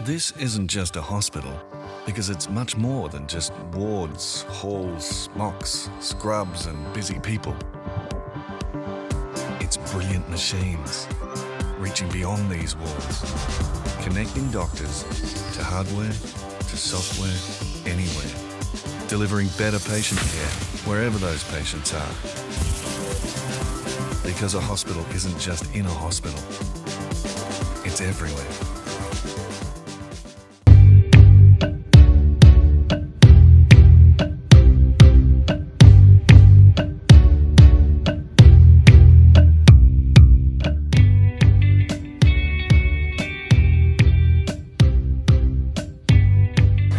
This isn't just a hospital, because it's much more than just wards, halls, mocks, scrubs and busy people. It's brilliant machines, reaching beyond these walls, connecting doctors to hardware, to software, anywhere, delivering better patient care wherever those patients are. Because a hospital isn't just in a hospital, it's everywhere.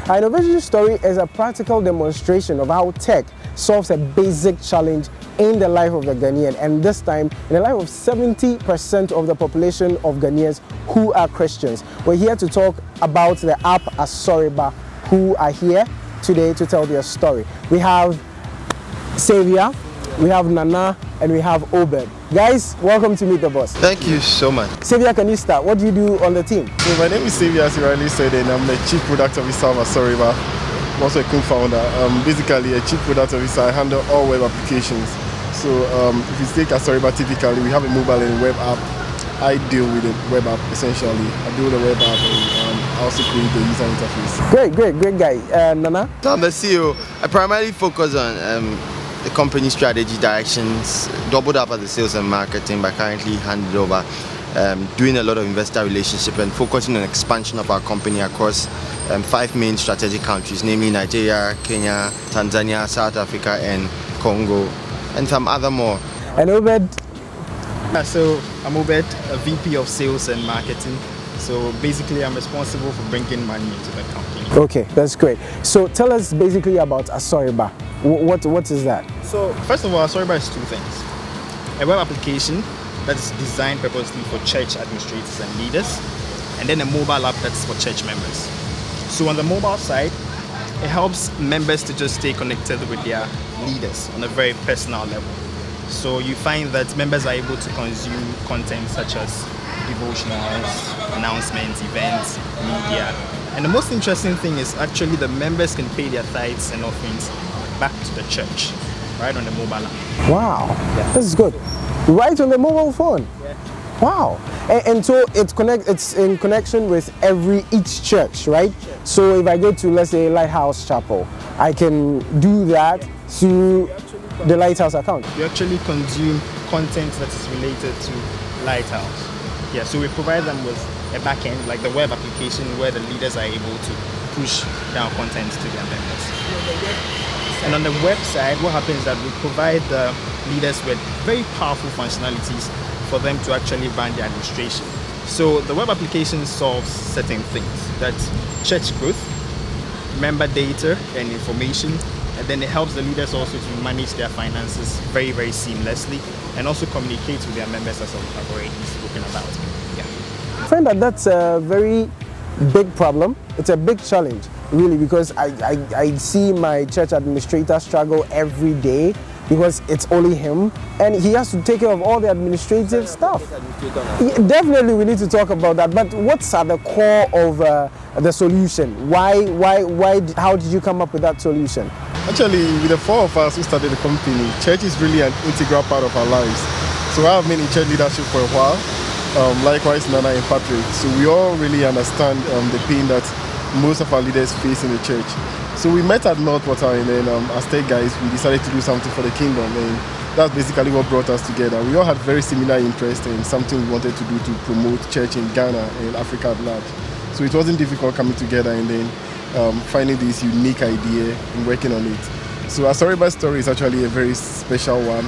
Our innovation story is a practical demonstration of how tech solves a basic challenge in the life of the Ghanaian, and this time in the life of 70% of the population of Ghanaians who are Christians. We're here to talk about the app Asoriba, who are here today to tell their story. We have Xavier, we have Nana, and we have Obed. Guys, welcome to Meet the Boss. Thank you so much. Xavier, can you start? What do you do on the team? So my name is Xavier, as you rightly said, and I'm the Chief Product Officer of Asoriba. I'm also a co-founder. Basically a Chief Product Officer. I handle all web applications. So if you take Asoriba, typically we have a mobile and a web app. I deal with the web app essentially. I build a web app and I also create the user interface. Great guy. Nana? I'm the CEO. I primarily focus on the company strategy directions, doubled up as the sales and marketing, but currently handed over doing a lot of investor relationship and focusing on expansion of our company across 5 main strategic countries, namely Nigeria, Kenya, Tanzania, South Africa and Congo, and some other more. And Obed? So I'm Obed, a VP of Sales and Marketing. So basically I'm responsible for bringing money into the company. Okay, that's great. So tell us basically about Asoriba. What is that? So first of all, Asoriba is 2 things. A web application that's designed purposely for church administrators and leaders, and then a mobile app that's for church members. So on the mobile side, it helps members to just stay connected with their leaders on a very personal level. So you find that members are able to consume content such as devotionals, announcements, events, media. And the most interesting thing is actually the members can pay their tithes and offerings back to the church, right on the mobile app. Wow, this is good. Right on the mobile phone. Yeah. Wow. And so it's in connection with each church, right? So if I go to, let's say, Lighthouse Chapel, I can do that through the Lighthouse account. We actually consume content that is related to Lighthouse. Yeah, so we provide them with a backend, like the web application, where the leaders are able to push down content to their members. And on the website, what happens is that we provide the leaders with very powerful functionalities for them to actually run their administration. So the web application solves certain things, that's church growth, member data and information, and then it helps the leaders also to manage their finances very, very seamlessly, and also communicate with their members, as I've already spoken about. Yeah. I find that that's a very big problem. It's a big challenge, really, because I see my church administrator struggle every day because it's only him and he has to take care of all the administrative stuff. Yeah, definitely we need to talk about that, but what's at the core of the solution? How did you come up with that solution? Actually, with the 4 of us who started the company, church is really an integral part of our lives. So I have been in church leadership for a while, likewise Nana and Patrick. So we all really understand the pain that most of our leaders face in the church. So we met at Northwater, and then as tech guys, we decided to do something for the kingdom, and that's basically what brought us together. We all had very similar interests in something we wanted to do to promote church in Ghana and Africa at large. So it wasn't difficult coming together and then finding this unique idea and working on it. So Asoriba's story is actually a very special one.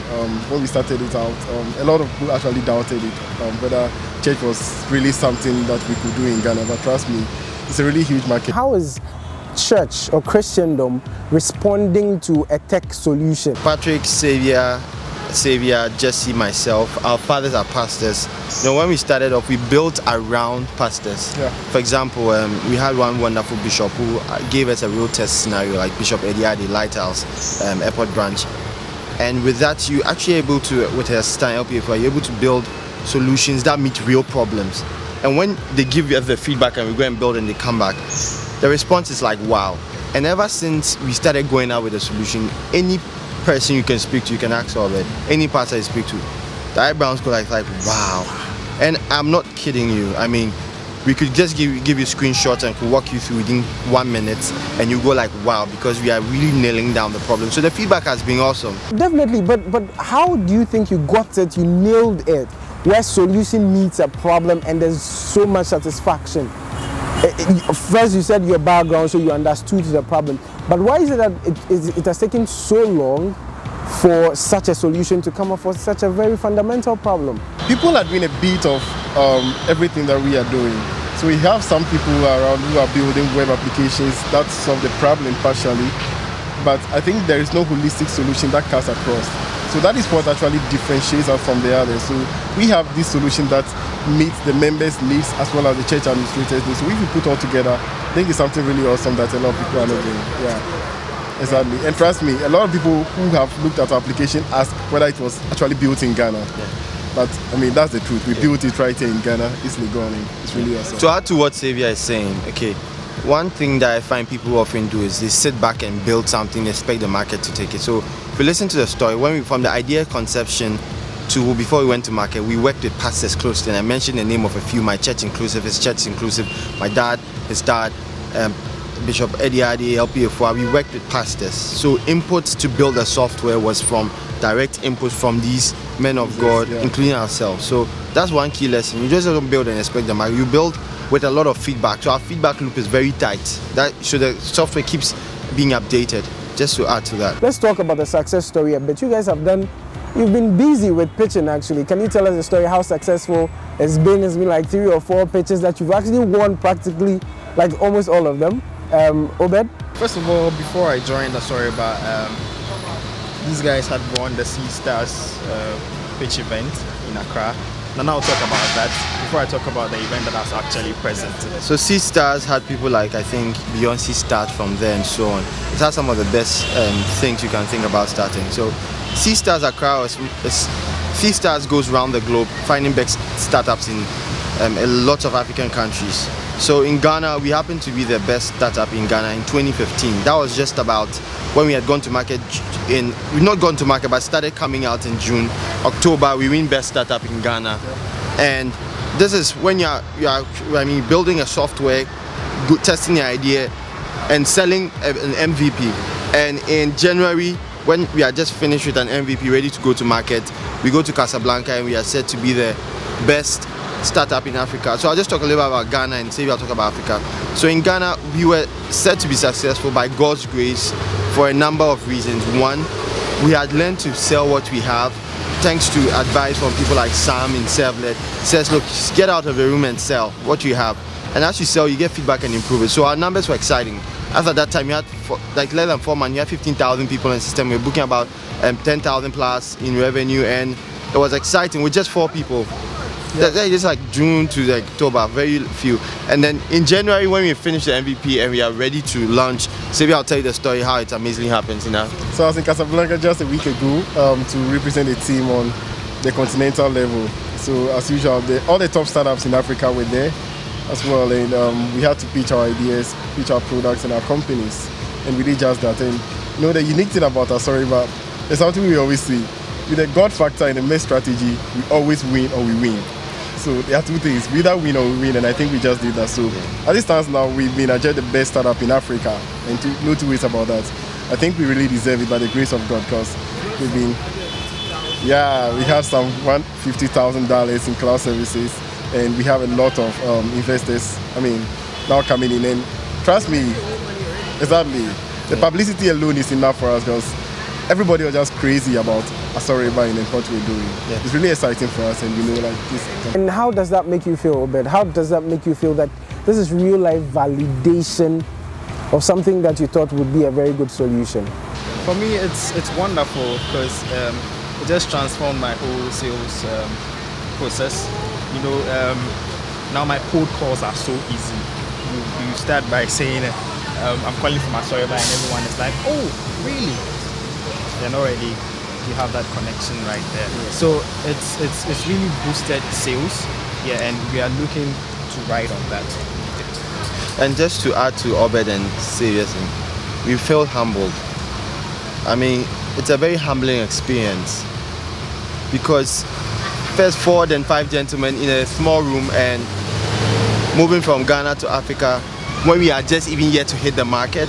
When we started it out, a lot of people actually doubted it, whether church was really something that we could do in Ghana, but trust me, it's a really huge market. How is church or Christendom responding to a tech solution? Patrick, Xavier, Jesse, myself, our fathers are pastors. You know, when we started off, we built around pastors. Yeah. For example, we had one wonderful bishop who gave us a real test scenario, like Bishop Ediade, Lighthouse, Airport Branch. And with that, you're actually able to, with a style, you're able to build solutions that meet real problems. And when they give you the feedback and we go and build and they come back, the response is like, wow. And ever since we started going out with a solution, any person you can speak to, you can ask of it, any pastor you speak to, the eyebrows go like wow. And I'm not kidding you. I mean, we could just give you screenshots and could walk you through within 1 minute and you go like wow, because we are really nailing down the problem. So the feedback has been awesome. Definitely, but how do you think you got it, you nailed it, where solution meets a problem and there's so much satisfaction? First you said your background, so you understood the problem, but why is it that it has taken so long for such a solution to come up for such a very fundamental problem? People are doing a bit of everything that we are doing. So we have some people around who are building web applications that solve the problem partially, but I think there is no holistic solution that cuts across. So that is what actually differentiates us from the others. So we have this solution that meets the members' needs as well as the church administrators' needs. So if you put all together, I think it's something really awesome that a lot of people are not doing. Yeah, exactly. And trust me, a lot of people who have looked at our application ask whether it was actually built in Ghana. Yeah. But I mean, that's the truth. We built it right here in Ghana. It's legal. It's really awesome. To add to what Xavier is saying, okay, one thing that I find people often do is they sit back and build something, expect the market to take it. So if you listen to the story, from the idea conception to before we went to market, we worked with pastors closely. And I mentioned the name of a few, my church inclusive, his church inclusive, my dad, his dad, Bishop Eddie Adi, LPFY, we worked with pastors. So inputs to build the software was from direct input from these men of God, including ourselves. So that's one key lesson. You just don't build and expect the market. You build with a lot of feedback. So our feedback loop is very tight. So the software keeps being updated. Just to add to that. Let's talk about the success story a bit. You guys have you've been busy with pitching actually. Can you tell us the story, how successful it's been? It's been like 3 or 4 pitches that you've actually won practically, like almost all of them. Obed? First of all, before I joined Asoriba, these guys had won the Seedstars pitch event in Accra. And I'll talk about that before I talk about the event that I was actually present today. So Seedstars had people like, I think, Beyonce start from there and so on. It has some of the best things you can think about starting. So Seedstars Accra, Seedstars goes around the globe finding best startups in a lot of African countries. So in Ghana, we happened to be the best startup in Ghana in 2015. That was just about when we had gone to market we've not gone to market, but started coming out in June. October, we win best startup in Ghana. And this is when you are building a software, testing the idea, and selling an MVP. And in January, when we are just finished with an MVP ready to go to market, we go to Casablanca and we are said to be the best startup in Africa. So I'll just talk a little bit about Ghana and say I'll talk about Africa. So in Ghana, we were said to be successful by God's grace for a number of reasons. One, we had learned to sell what we have thanks to advice from people like Sam in Servlet. Says, look, just get out of the room and sell what you have. And as you sell, you get feedback and improve it. So our numbers were exciting. After that time, you had like less than 4 months, you had 15,000 people in the system. We were booking about 10,000 plus in revenue, and it was exciting with just 4 people. Yeah. Just like June to like October, very few. And then in January, when we finish the MVP and we are ready to launch, maybe I'll tell you the story how it amazingly happens, you know. So I was in Casablanca just a week ago to represent the team on the continental level. So as usual, all the top startups in Africa were there as well, and we had to pitch our ideas, pitch our products and our companies, and we did just that. And you know, the unique thing about Asoriba is something we always see. With the God factor and the MESS strategy, we always win or we win. So there are 2 things, we either win or we win, and I think we just did that. So as it stands now, we've been adjudged the best startup in Africa, and no 2 ways about that. I think we really deserve it by the grace of God, because we've been, we have some $150,000 in cloud services, and we have a lot of investors, now coming in, and trust me, exactly, the publicity alone is enough for us, because everybody was just crazy about Asoriba and what we're doing. Yeah. It's really exciting for us, and we know like this. And how does that make you feel, Obed? How does that make you feel that this is real life validation of something that you thought would be a very good solution? For me, it's wonderful, because it just transformed my whole sales process. You know, now my cold calls are so easy. You start by saying, I'm calling from Asoriba, and everyone is like, oh, really? And already you have that connection right there. Yeah. So it's really boosted sales. Yeah, and we are looking to ride on that. And just to add to Obed and seriously, we feel humbled. I mean, it's a very humbling experience because first 4 then 5 gentlemen in a small room and moving from Ghana to Africa when we are just even yet to hit the market,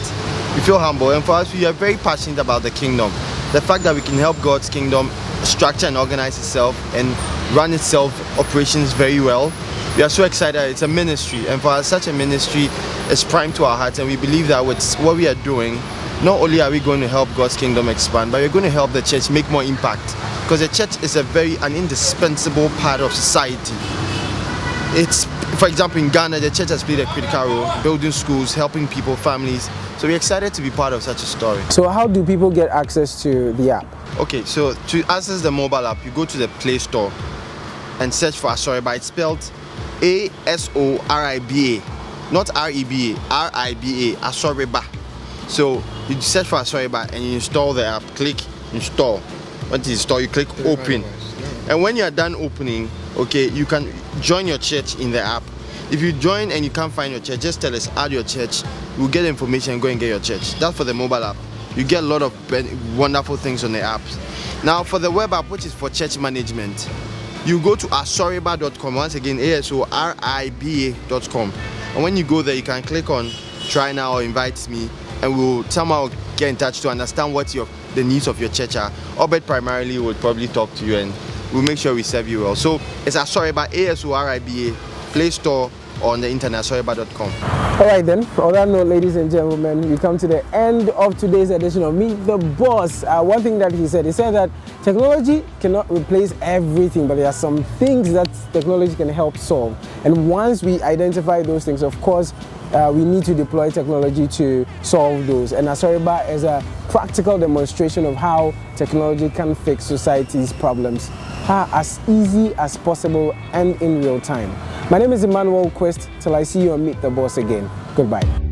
we feel humble. And for us, we are very passionate about the kingdom. The fact that we can help God's kingdom structure and organize itself and run itself operations very well. We are so excited. It's a ministry, and for us, such a ministry is prime to our hearts, and we believe that with what we are doing, not only are we going to help God's kingdom expand, but we're going to help the church make more impact, because the church is an indispensable part of society. It's, for example, in Ghana, the church has played a critical role, building schools, helping people, families. So we're excited to be part of such a story. So how do people get access to the app? Okay, so to access the mobile app, you go to the Play Store and search for Asoriba. It's spelled A-S-O-R-I-B-A, not R-E-B-A, R-I-B-A, Asoriba. So you search for Asoriba and you install the app, click install. Once you install, you click open. And when you are done opening, okay, you can join your church in the app. If you join and you can't find your church, just tell us, add your church. We'll get information and go and get your church. That's for the mobile app. You get a lot of wonderful things on the apps. Now for the web app, which is for church management, you go to asoriba.com. Once again, asoriba.com. And when you go there, you can click on try now or invite me, and we'll somehow get in touch to understand what the needs of your church are. Obed primarily will probably talk to you and we'll make sure we serve you well. So it's Asoriba, A-S-O-R-I-B-A, Play Store or on the internet, asoriba.com. Alright then, on that note, ladies and gentlemen, we come to the end of today's edition of Meet the Boss. One thing that he said that technology cannot replace everything, but there are some things that technology can help solve. And once we identify those things, of course, we need to deploy technology to solve those. And Asoriba is a practical demonstration of how technology can fix society's problems as easy as possible and in real time. My name is Emmanuel Quest. Till I see you on Meet the Boss again. Goodbye.